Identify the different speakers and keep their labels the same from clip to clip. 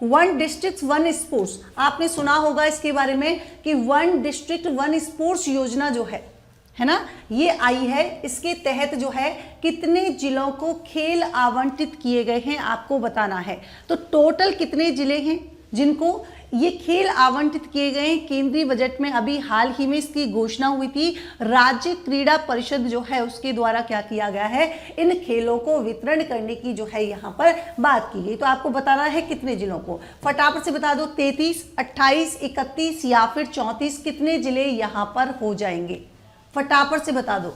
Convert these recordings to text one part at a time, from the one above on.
Speaker 1: One district one sports, आपने सुना होगा इसके बारे में कि वन डिस्ट्रिक्ट वन स्पोर्ट्स योजना जो है ना, ये आई है। इसके तहत जो है कितने जिलों को खेल आवंटित किए गए हैं आपको बताना है। तो टोटल कितने जिले हैं जिनको ये खेल आवंटित किए गए हैं। केंद्रीय बजट में अभी हाल ही में इसकी घोषणा हुई थी। राज्य क्रीड़ा परिषद जो है उसके द्वारा क्या किया गया है, इन खेलों को वितरण करने की जो है यहाँ पर बात की गई। तो आपको बताना है कितने जिलों को, फटाफट से बता दो। 33, 28, 31 या फिर 34, कितने जिले यहाँ पर हो जाएंगे, फटाफट से बता दो,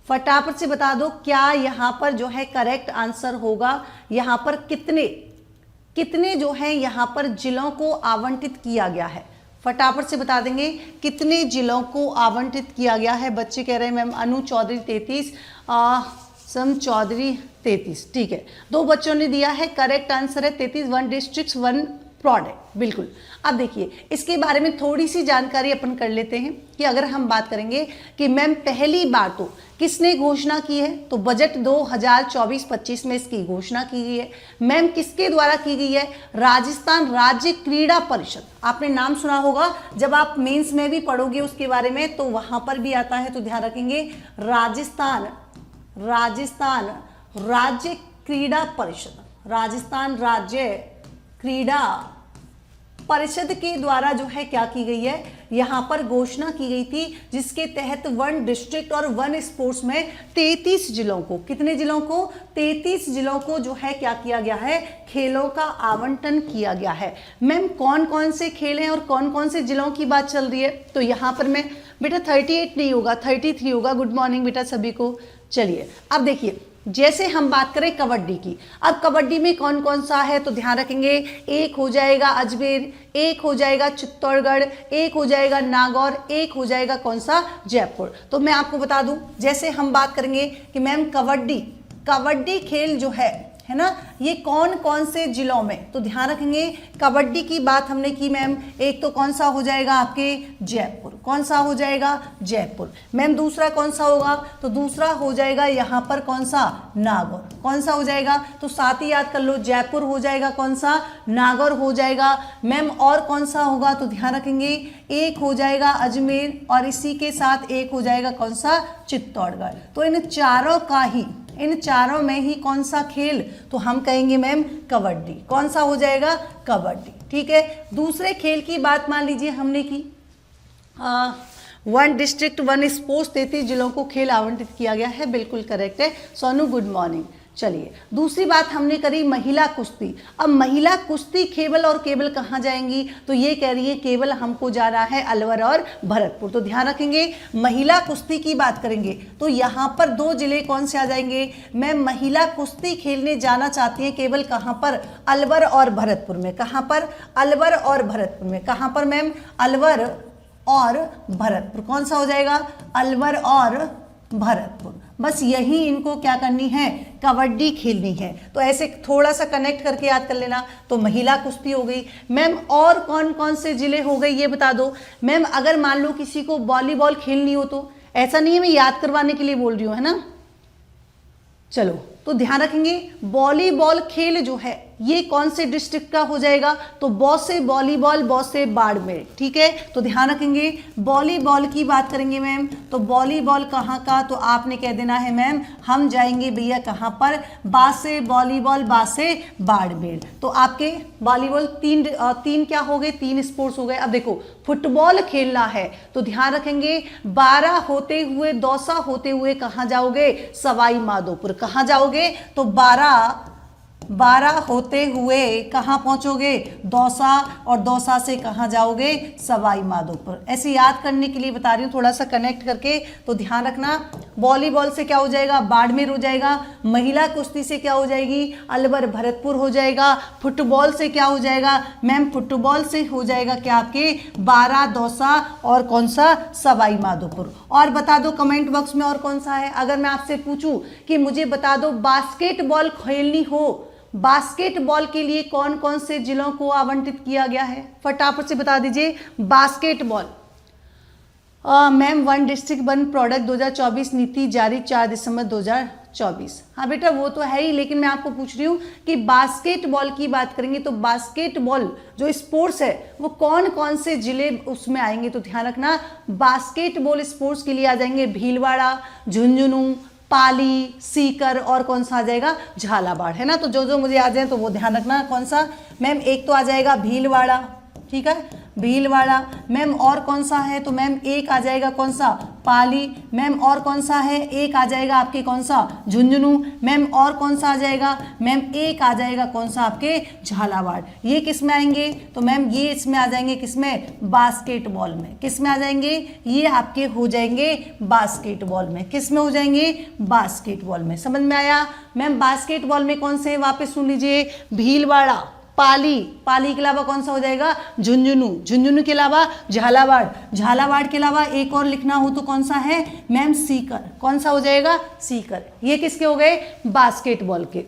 Speaker 1: फटाफट से बता दो। क्या यहाँ पर जो है करेक्ट आंसर होगा, यहाँ पर कितने जो है यहाँ पर जिलों को आवंटित किया गया है, फटाफट से बता देंगे कितने जिलों को आवंटित किया गया है। बच्चे कह रहे हैं मैम अनु चौधरी 33, सम चौधरी 33, ठीक है, 2 बच्चों ने दिया है। करेक्ट आंसर है 33, वन डिस्ट्रिक्ट वन प्रोडक्ट, बिल्कुल। अब देखिए इसके बारे में थोड़ी सी जानकारी अपन कर लेते हैं कि अगर हम बात करेंगे कि मैम पहली बार तो किसने घोषणा की है, तो बजट 2024-25 में इसकी घोषणा की गई है। मैम किसके द्वारा की गई है, राजस्थान राज्य क्रीड़ा परिषद। आपने नाम सुना होगा, जब आप मेंस में भी पढ़ोगे उसके बारे में तो वहां पर भी आता है, तो ध्यान रखेंगे राजस्थान राज्य क्रीड़ा परिषद, राजस्थान राज्य क्रीड़ा परिषद के द्वारा जो है क्या की गई है, यहाँ पर घोषणा की गई थी, जिसके तहत वन डिस्ट्रिक्ट और वन स्पोर्ट्स में 33 जिलों को, कितने जिलों को, 33 जिलों को जो है क्या किया गया है, खेलों का आवंटन किया गया है। मैम कौन कौन से खेल हैं और कौन कौन से जिलों की बात चल रही है, तो यहाँ पर मैं बेटा 38 नहीं होगा, 33 होगा। गुड मॉर्निंग बेटा सभी को। चलिए अब देखिए, जैसे हम बात करें कबड्डी की, अब कबड्डी में कौन कौन सा है, तो ध्यान रखेंगे एक हो जाएगा अजमेर, एक हो जाएगा चित्तौड़गढ़, एक हो जाएगा नागौर, एक हो जाएगा कौन सा, जयपुर। तो मैं आपको बता दूं, जैसे हम बात करेंगे कि मैम कबड्डी खेल जो है ना, ये कौन कौन से जिलों में, तो ध्यान रखेंगे कबड्डी की बात हमने की मैम, एक तो कौन सा हो जाएगा आपके जयपुर, कौन सा हो जाएगा जयपुर। मैम दूसरा कौन सा होगा, तो दूसरा हो जाएगा यहाँ पर कौन सा, नागौर, कौन सा हो जाएगा, तो साथ ही याद कर लो, जयपुर हो जाएगा कौन सा, नागौर हो जाएगा। मैम और कौन सा होगा, तो ध्यान रखेंगे एक हो जाएगा अजमेर और इसी के साथ एक हो जाएगा कौन सा, चित्तौड़गढ़। तो इन चारों में ही कौन सा खेल, तो हम कहेंगे मैम कबड्डी, कौन सा हो जाएगा, कबड्डी, ठीक है। दूसरे खेल की बात मान लीजिए हमने की, वन डिस्ट्रिक्ट वन स्पोर्ट्स, 33 जिलों को खेल आवंटित किया गया है, बिल्कुल करेक्ट है सोनू, गुड मॉर्निंग। चलिए दूसरी बात हमने करी महिला कुश्ती। अब महिला कुश्ती केवल और केवल कहाँ जाएंगी, तो ये कह रही है केवल हमको जा रहा है अलवर और भरतपुर। तो ध्यान रखेंगे महिला कुश्ती की बात करेंगे तो यहाँ पर 2 जिले कौन से आ जाएंगे, मैं महिला कुश्ती खेलने जाना चाहती हैं केवल कहाँ पर, अलवर और भरतपुर में। कहाँ पर, अलवर और भरतपुर में। कहाँ पर मैम, अलवर और भरतपुर। कौन सा हो जाएगा, अलवर और भरतपुर। बस यही इनको क्या करनी है, कबड्डी खेलनी है। तो ऐसे थोड़ा सा कनेक्ट करके याद कर लेना। तो महिला कुश्ती हो गई मैम, और कौन कौन से जिले हो गए ये बता दो। मैम अगर मान लो किसी को वॉलीबॉल खेलनी हो, तो ऐसा नहीं है मैं याद करवाने के लिए बोल रही हूँ, है ना। चलो तो ध्यान रखेंगे वॉलीबॉल खेल जो है ये कौन से डिस्ट्रिक्ट का हो जाएगा, तो बौ से वॉलीबॉल, बौ से बाड़मेर, ठीक है। तो ध्यान रखेंगे वॉलीबॉल की बात करेंगे मैम, तो वॉलीबॉल कहाँ का, तो आपने कह देना है मैम हम जाएंगे भैया कहाँ पर, बा से वॉलीबॉल, बा से बाड़मेर। तो आपके वॉलीबॉल तीन क्या हो गए, 3 स्पोर्ट्स हो गए। अब देखो फुटबॉल खेलना है तो ध्यान रखेंगे 12 होते हुए, दौसा होते हुए कहाँ जाओगे, सवाई माधोपुर। कहाँ जाओगे, तो 12 होते हुए कहाँ पहुँचोगे, दौसा, और दौसा से कहाँ जाओगे, सवाई माधोपुर। ऐसे याद करने के लिए बता रही हूँ थोड़ा सा कनेक्ट करके। तो ध्यान रखना वॉलीबॉल से क्या हो जाएगा, बाड़मेर हो जाएगा। महिला कुश्ती से क्या हो जाएगी, अलवर भरतपुर हो जाएगा। फुटबॉल से क्या हो जाएगा मैम, फुटबॉल से हो जाएगा क्या आपके 12 दौसा और कौन सा, सवाई माधोपुर। और बता दो कमेंट बॉक्स में और कौन सा है। अगर मैं आपसे पूछूं कि मुझे बता दो बास्केटबॉल खेलनी हो, बास्केटबॉल के लिए कौन कौन से जिलों को आवंटित किया गया है, फटाफट से बता दीजिए। Basketball ma'am one district one product 2024 नीति जारी 4 दिसंबर 2024। 2024। हाँ बेटा वो तो है ही, लेकिन मैं आपको पूछ रही हूँ कि बास्केटबॉल की बात करेंगे तो बास्केटबॉल जो स्पोर्ट्स है वो कौन कौन से जिले उसमें आएंगे, तो ध्यान रखना बास्केटबॉल स्पोर्ट्स के लिए आ जाएंगे भीलवाड़ा, झुंझुनू, पाली, सीकर और कौन सा आ जाएगा, झालावाड़, है ना। तो जो जो मुझे आ जाए तो वो ध्यान रखना कौन सा। मैम एक तो आ जाएगा भीलवाड़ा, ठीक है, भीलवाड़ा। मैम और कौन सा है, तो मैम एक आ जाएगा कौन सा, पाली। मैम और कौन सा है, एक आ जाएगा आपके कौन सा, झुंझुनू। मैम और कौन सा आ जाएगा, मैम एक आ जाएगा कौन सा आपके, झालावाड़। ये किस में आएंगे, तो मैम ये इसमें आ जाएंगे किसमें, बास्केटबॉल में। किस में आ जाएंगे, ये आपके हो जाएंगे बास्केटबॉल में। किस में हो जाएंगे, बास्केटबॉल में। समझ में आया। मैम बास्केटबॉल में कौन से, वापस सुन लीजिए, भीलवाड़ा, पाली, पाली के अलावा कौन सा हो जाएगा, झुंझुनू, झुंझुनू के अलावा झालावाड़, झालावाड़ के अलावा एक और लिखना हो तो कौन सा है मैम, सीकर। कौन सा हो जाएगा, सीकर। ये किसके हो गए, बास्केटबॉल के।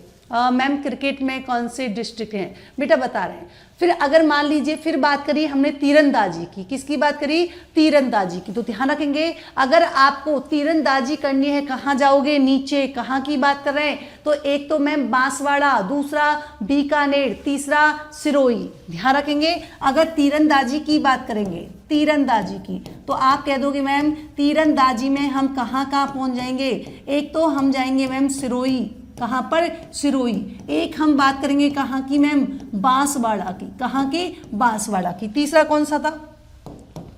Speaker 1: मैम क्रिकेट में कौन से डिस्ट्रिक्ट हैं, बेटा बता रहे हैं। फिर अगर मान लीजिए फिर बात करी हमने तीरंदाजी की, किसकी बात करी, तीरंदाजी की, तो ध्यान रखेंगे अगर आपको तीरंदाजी करनी है कहाँ जाओगे, नीचे। कहाँ की बात कर रहे हैं, तो एक तो मैम बांसवाड़ा, दूसरा बीकानेर, तीसरा सिरोही। ध्यान रखेंगे अगर तीरंदाजी की बात करेंगे, तीरंदाजी की, तो आप कह दोगे मैम तीरंदाजी में हम कहाँ पहुँच जाएंगे। एक तो हम जाएंगे मैम सिरोही, कहाँ पर, सिरोही। एक हम बात करेंगे कहाँ की मैम, बांसवाड़ा की। कहाँ की, बांसवाड़ा की। तीसरा कौन सा था,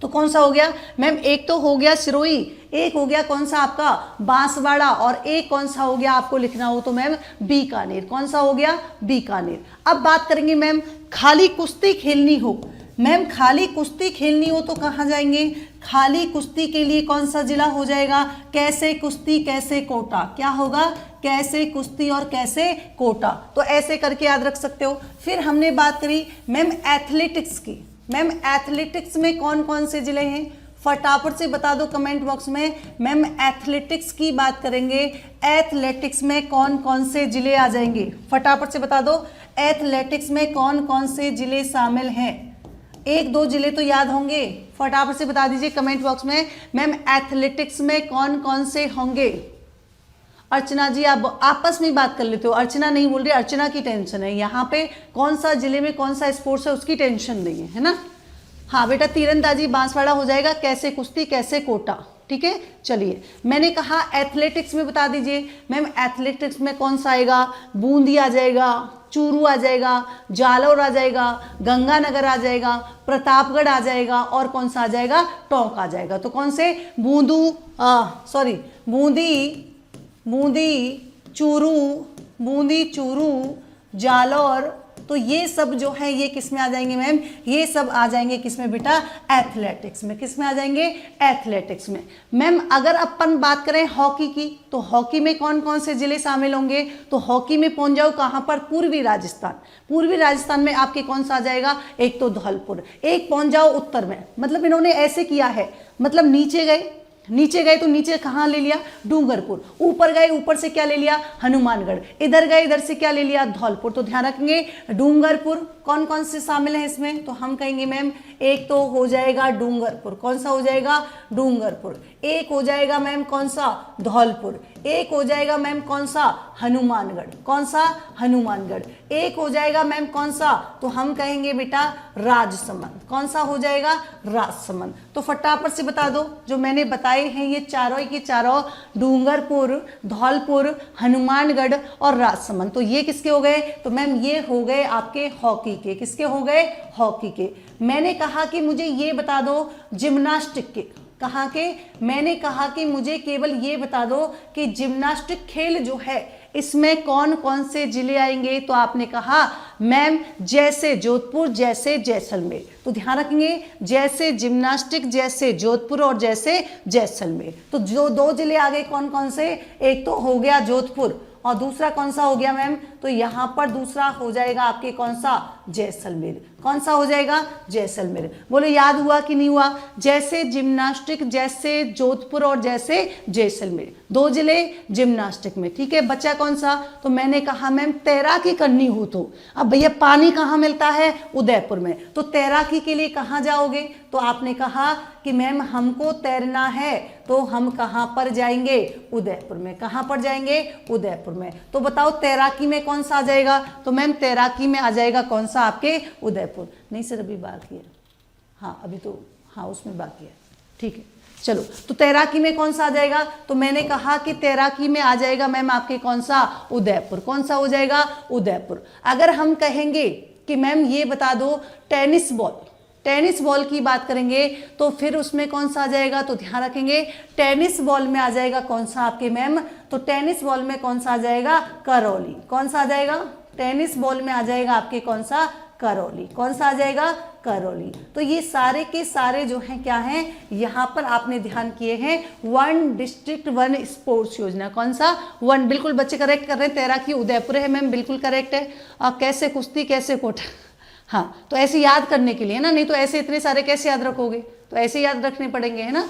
Speaker 1: तो कौन सा हो गया मैम, एक तो हो गया सिरोही, एक हो गया कौन सा आपका, बांसवाड़ा, और एक कौन सा हो गया आपको लिखना हो तो मैम बीकानेर। कौन सा हो गया, बीकानेर। अब बात करेंगे मैम खाली कुश्ती खेलनी हो, मैम खाली कुश्ती खेलनी हो तो कहाँ जाएंगे, खाली कुश्ती के लिए कौन सा जिला हो जाएगा, कैसे कुश्ती कैसे कोटा। क्या होगा, कैसे कुश्ती और कैसे कोटा। तो ऐसे करके याद रख सकते हो। फिर हमने बात करी मैम एथलेटिक्स की, मैम एथलेटिक्स में कौन कौन से जिले हैं, फटाफट से बता दो कमेंट बॉक्स में। मैम एथलेटिक्स की बात करेंगे, एथलेटिक्स में कौन कौन से जिले आ जाएंगे, फटाफट से बता दो। एथलेटिक्स में कौन कौन से जिले शामिल हैं, एक दो जिले तो याद होंगे, फटाफट से बता दीजिए कमेंट बॉक्स में। मैम एथलेटिक्स में कौन कौन से होंगे। अर्चना जी आप आपस में बात कर लेते हो, अर्चना नहीं बोल रही, अर्चना की टेंशन है यहाँ पे, कौन सा जिले में कौन सा स्पोर्ट्स है उसकी टेंशन नहीं है ना। हाँ बेटा तीरंदाजी बांसवाड़ा हो जाएगा, कैसे कुश्ती कैसे कोटा, ठीक है। चलिए मैंने कहा एथलेटिक्स में बता दीजिए। मैम एथलेटिक्स में कौन सा आएगा, बूंदी आ जाएगा, चूरू आ जाएगा, जालौर आ जाएगा, गंगानगर आ जाएगा, प्रतापगढ़ आ जाएगा, और कौन सा आ जाएगा, टोंक आ जाएगा। तो कौन से, बूंदी, चूरू, जालौर, तो ये सब जो है ये किस में आ जाएंगे मैम, ये सब आ जाएंगे किस में बेटा, एथलेटिक्स में। किस में आ जाएंगे, एथलेटिक्स में। मैम अगर अपन बात करें हॉकी की, तो हॉकी में कौन कौन से जिले शामिल होंगे, तो हॉकी में पहुंच जाओ कहाँ पर, पूर्वी राजस्थान। पूर्वी राजस्थान में आपके कौन सा आ जाएगा, एक तो धौलपुर। एक पहुंच जाओ उत्तर में, मतलब इन्होंने ऐसे किया है, मतलब नीचे गए तो नीचे कहाँ ले लिया, डूंगरपुर। ऊपर गए, ऊपर से क्या ले लिया, हनुमानगढ़। इधर गए, इधर से क्या ले लिया, धौलपुर। तो ध्यान रखेंगे डूंगरपुर कौन कौन से शामिल हैं इसमें, तो हम कहेंगे मैम एक तो हो जाएगा डूंगरपुर। कौन सा हो जाएगा, डूंगरपुर। एक हो जाएगा मैम कौन सा, धौलपुर। एक हो जाएगा मैम कौन सा, हनुमानगढ़। कौन सा, हनुमानगढ़। एक हो जाएगा मैम कौन सा, तो हम कहेंगे बेटा राजसमंद। कौन सा हो जाएगा, राजसमंद। तो फटाफट से बता दो जो मैंने बताए हैं ये चारों के चारों, डूंगरपुर, धौलपुर, हनुमानगढ़ और राजसमंद। तो ये किसके हो गए, तो मैम ये हो गए आपके हॉकी के। किसके हो गए, हॉकी के। मैंने कहा कि मुझे ये बता दो जिम्नास्टिक के, कहाँ के, मैंने कहा कि मुझे केवल ये बता दो कि जिम्नास्टिक खेल जो है इसमें कौन कौन से जिले आएंगे, तो आपने कहा मैम जैसे जोधपुर, जैसे जैसलमेर। तो ध्यान रखेंगे जैसे जिम्नास्टिक, जैसे जोधपुर और जैसे जैसलमेर। तो जो दो जिले आ गए कौन कौन से, एक तो हो गया जोधपुर और दूसरा कौन सा हो गया मैम, तो यहाँ पर दूसरा हो जाएगा आपके कौन सा, जैसलमेर। कौन सा हो जाएगा, जैसलमेर। बोलो याद हुआ कि नहीं हुआ, जैसे जिम्नास्टिक, जैसे जोधपुर और जैसे जैसलमेर, दो जिले जिम्नास्टिक में, ठीक है। बचा कौन सा, तो मैंने कहा मैम तैराकी करनी हो तो, अब भैया पानी कहाँ मिलता है, उदयपुर में, तो तैराकी के लिए कहाँ जाओगे, तो आपने कहा कि मैम हमको तैरना है तो हम कहाँ पर जाएंगे, उदयपुर में। कहाँ पर जाएंगे, उदयपुर में। तो बताओ तैराकी में कौन सा आ जाएगा, तो मैम तैराकी में आ जाएगा कौन सा, आपके उदयपुर। नहीं सर अभी बाकी है, हाँ अभी तो, हाँ उसमें बाकी है, ठीक है। चलो तो तैराकी में कौन सा आ जाएगा, तो मैंने कहा कि तैराकी में आ जाएगा मैम आपके कौन सा, उदयपुर। कौन सा हो जाएगा, उदयपुर। अगर हम कहेंगे कि मैम ये बता दो टेनिस बॉल, टेनिस बॉल की बात करेंगे तो फिर उसमें कौन सा आ जाएगा, तो ध्यान रखेंगे टेनिस बॉल में आ जाएगा कौन सा आपके मैम, तो टेनिस बॉल में कौन सा आ जाएगा, करौली। कौन सा आ जाएगा, टेनिस बॉल में आ जाएगा आपके कौन सा, करौली। कौन सा आ जाएगा, करौली। तो ये सारे के सारे जो हैं क्या हैं, यहाँ पर आपने ध्यान किए हैं, वन डिस्ट्रिक्ट वन स्पोर्ट्स योजना। कौन सा, वन। बिल्कुल बच्चे करेक्ट कर रहे हैं, तैराकी उदयपुर है मैम, बिल्कुल करेक्ट है। कैसे कुश्ती, कैसे कोटा, हाँ तो ऐसे याद करने के लिए ना, नहीं तो ऐसे इतने सारे कैसे याद रखोगे, तो ऐसे याद रखने पड़ेंगे है ना।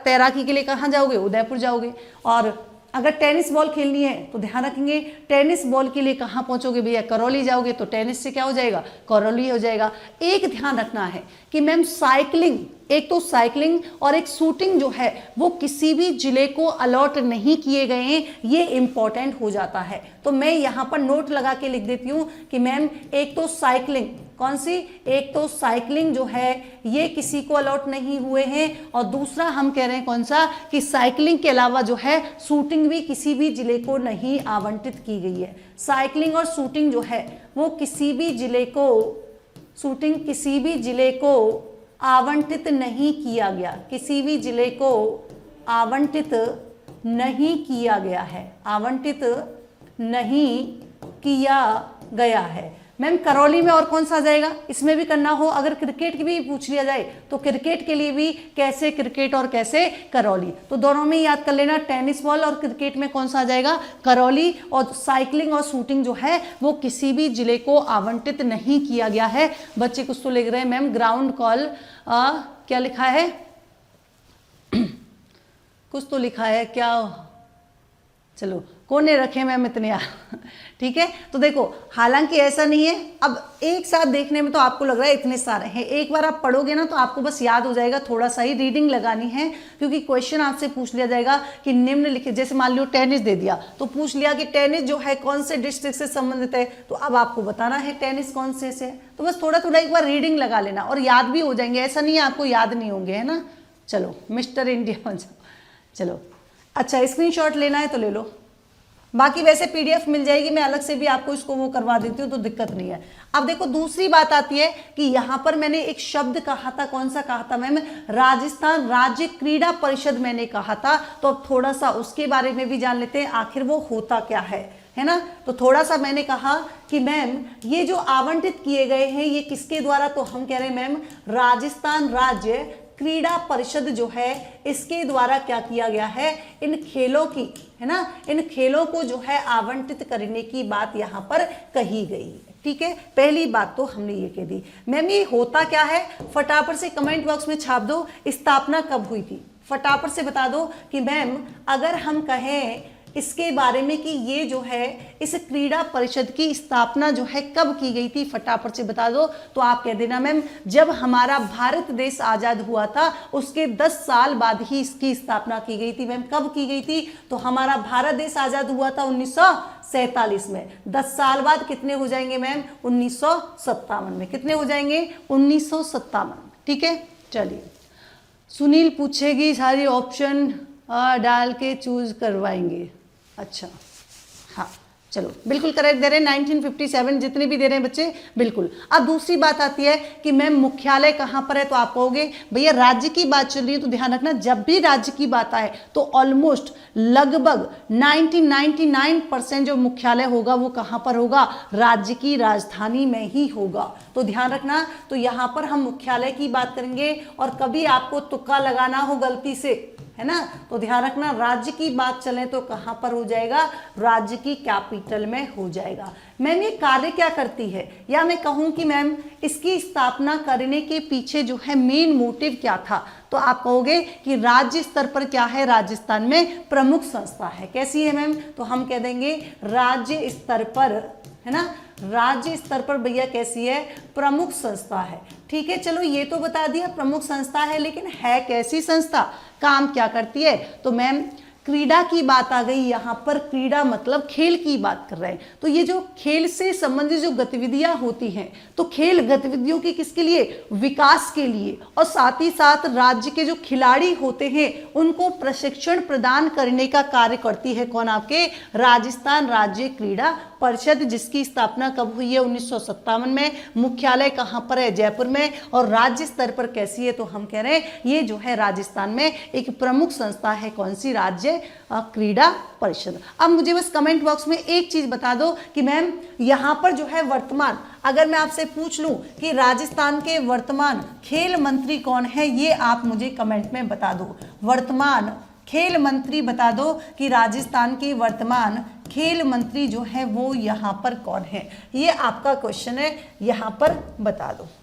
Speaker 1: तैराकी के लिए कहाँ जाओगे, उदयपुर जाओगे। और अगर टेनिस बॉल खेलनी है तो ध्यान रखेंगे टेनिस बॉल के लिए कहाँ पहुंचोगे भैया, करौली जाओगे, तो टेनिस से क्या हो जाएगा, करौली हो जाएगा। एक ध्यान रखना है कि मैम साइकिलिंग, एक तो साइकिलिंग और एक शूटिंग जो है वो किसी भी जिले को अलॉट नहीं किए गए हैं, ये इंपॉर्टेंट हो जाता है। तो मैं यहाँ पर नोट लगा के लिख देती हूँ कि मैम एक तो साइकिलिंग, कौन सी, एक तो साइकिलिंग जो है ये किसी को अलॉट नहीं हुए हैं, और दूसरा हम कह रहे हैं कौन सा, कि साइकिलिंग के अलावा जो है शूटिंग भी किसी भी जिले को नहीं आवंटित की गई है। साइकिलिंग और शूटिंग जो है वो किसी भी जिले को, शूटिंग किसी भी जिले को आवंटित नहीं किया गया, किसी भी जिले को आवंटित नहीं किया गया है, आवंटित नहीं किया गया है। मैम करौली में और कौन सा आ जाएगा, इसमें भी करना हो, अगर क्रिकेट की भी पूछ लिया जाए तो क्रिकेट के लिए भी कैसे क्रिकेट और कैसे करौली, तो दोनों में याद कर लेना, टेनिस बॉल और क्रिकेट में कौन सा आ जाएगा, करौली। और साइकिलिंग और शूटिंग जो है वो किसी भी जिले को आवंटित नहीं किया गया है। बच्चे कुछ तो लिख रहे हैं मैम, ग्राउंड कॉल क्या लिखा है, कुछ तो लिखा है क्या, चलो कोने रखे मैम इतने ठीक है। तो देखो हालांकि ऐसा नहीं है, अब एक साथ देखने में तो आपको लग रहा है इतने सारे हैं, एक बार आप पढ़ोगे ना तो आपको बस याद हो जाएगा, थोड़ा सा ही रीडिंग लगानी है, क्योंकि क्वेश्चन आपसे पूछ लिया जाएगा कि निम्नलिखित, जैसे मान लो टेनिस दे दिया तो पूछ लिया कि टेनिस जो है कौन से डिस्ट्रिक्ट से संबंधित है, तो अब आपको बताना है टेनिस कौन से है, तो बस थोड़ा थोड़ा एक बार रीडिंग लगा लेना और याद भी हो जाएंगे, ऐसा नहीं है आपको याद नहीं होंगे, है ना। चलो मिस्टर इंडिया बन जाओ, चलो अच्छा स्क्रीनशॉट लेना है तो ले लो, बाकी वैसे पीडीएफ मिल जाएगी, मैं अलग से भी आपको इसको वो करवा देती हूँ तो दिक्कत नहीं है। अब देखो दूसरी बात आती है कि यहाँ पर मैंने एक शब्द कहा था, कौन सा कहा था मैम, राजस्थान राज्य क्रीड़ा परिषद मैंने कहा था, तो अब थोड़ा सा उसके बारे में भी जान लेते हैं, आखिर वो होता क्या है ना। तो थोड़ा सा मैंने कहा कि मैम ये जो आवंटित किए गए हैं ये किसके द्वारा, तो हम कह रहे हैं मैम राजस्थान राज्य क्रीड़ा परिषद जो है इसके द्वारा क्या किया गया है, इन खेलों की, है ना, इन खेलों को जो है आवंटित करने की बात यहाँ पर कही गई है। ठीक है, पहली बात तो हमने ये कह दी। मैम ये होता क्या है, फटाफट से कमेंट बॉक्स में छाप दो, स्थापना कब हुई थी, फटाफट से बता दो कि मैम अगर हम कहें इसके बारे में कि ये जो है इस क्रीड़ा परिषद की स्थापना जो है कब की गई थी, फटाफट से बता दो। तो आप कह देना मैम जब हमारा भारत देश आज़ाद हुआ था उसके 10 साल बाद ही इसकी स्थापना की गई थी। मैम कब की गई थी, तो हमारा भारत देश आज़ाद हुआ था 1947 में, 10 साल बाद कितने हो जाएंगे मैम, 1957 में, कितने हो जाएंगे, 1957। ठीक है, चलिए सुनील पूछेगी सारी ऑप्शन डाल के चूज करवाएंगे। अच्छा हाँ चलो बिल्कुल करेक्ट दे रहे हैं, 1957 जितने भी दे रहे हैं बच्चे बिल्कुल। अब दूसरी बात आती है कि मैम मुख्यालय कहाँ पर है, तो आप कहोगे भैया राज्य की बात चल रही है, तो ध्यान रखना जब भी राज्य की बात आए तो ऑलमोस्ट लगभग 99% जो मुख्यालय होगा वो कहाँ पर होगा, राज्य की राजधानी में ही होगा। तो ध्यान रखना, तो यहाँ पर हम मुख्यालय की बात करेंगे और कभी आपको तुक्का लगाना हो गलती से, है ना, तो ध्यान रखना राज्य की बात चले तो कहां पर हो जाएगा, राज्य की कैपिटल में हो जाएगा। मैम ये कार्य क्या करती है, या मैं कहूं कि मैम इसकी स्थापना करने के पीछे जो है मेन मोटिव क्या था, तो आप कहोगे कि राज्य स्तर पर क्या है, राजस्थान में प्रमुख संस्था है। कैसी है मैम, तो हम कह देंगे राज्य स्तर पर है ना। राज्य स्तर पर भैया कैसी है, प्रमुख संस्था है। ठीक है, चलो ये तो बता दिया प्रमुख संस्था है, लेकिन है कैसी संस्था, काम क्या करती है। तो मैम क्रीड़ा की बात आ गई यहाँ पर, क्रीड़ा मतलब खेल की बात कर रहे हैं। तो ये जो खेल से संबंधित जो गतिविधियां होती हैं, तो खेल गतिविधियों की किसके लिए, विकास के लिए, और साथ ही साथ राज्य के जो खिलाड़ी होते हैं उनको प्रशिक्षण प्रदान करने का कार्य करती है कौन, आपके राजस्थान राज्य क्रीड़ा परिषद, जिसकी स्थापना कब हुई है, 1957 में। मुख्यालय कहाँ पर है, जयपुर में। और राज्य स्तर पर कैसी है, तो हम कह रहे हैं ये जो है राजस्थान में एक प्रमुख संस्था है, कौन सी, राज्य क्रीड़ा परिषद। अब मुझे बस कमेंट बॉक्स में एक चीज बता दो कि मैम यहाँ पर जो है वर्तमान, अगर मैं आपसे पूछ लूं कि राजस्थान के वर्तमान खेल मंत्री कौन है, ये आप मुझे कमेंट में बता दो। वर्तमान खेल मंत्री बता दो कि राजस्थान के वर्तमान खेल मंत्री जो है वो यहाँ पर कौन है, ये आपका क्वेश्चन है, यहाँ पर बता दो।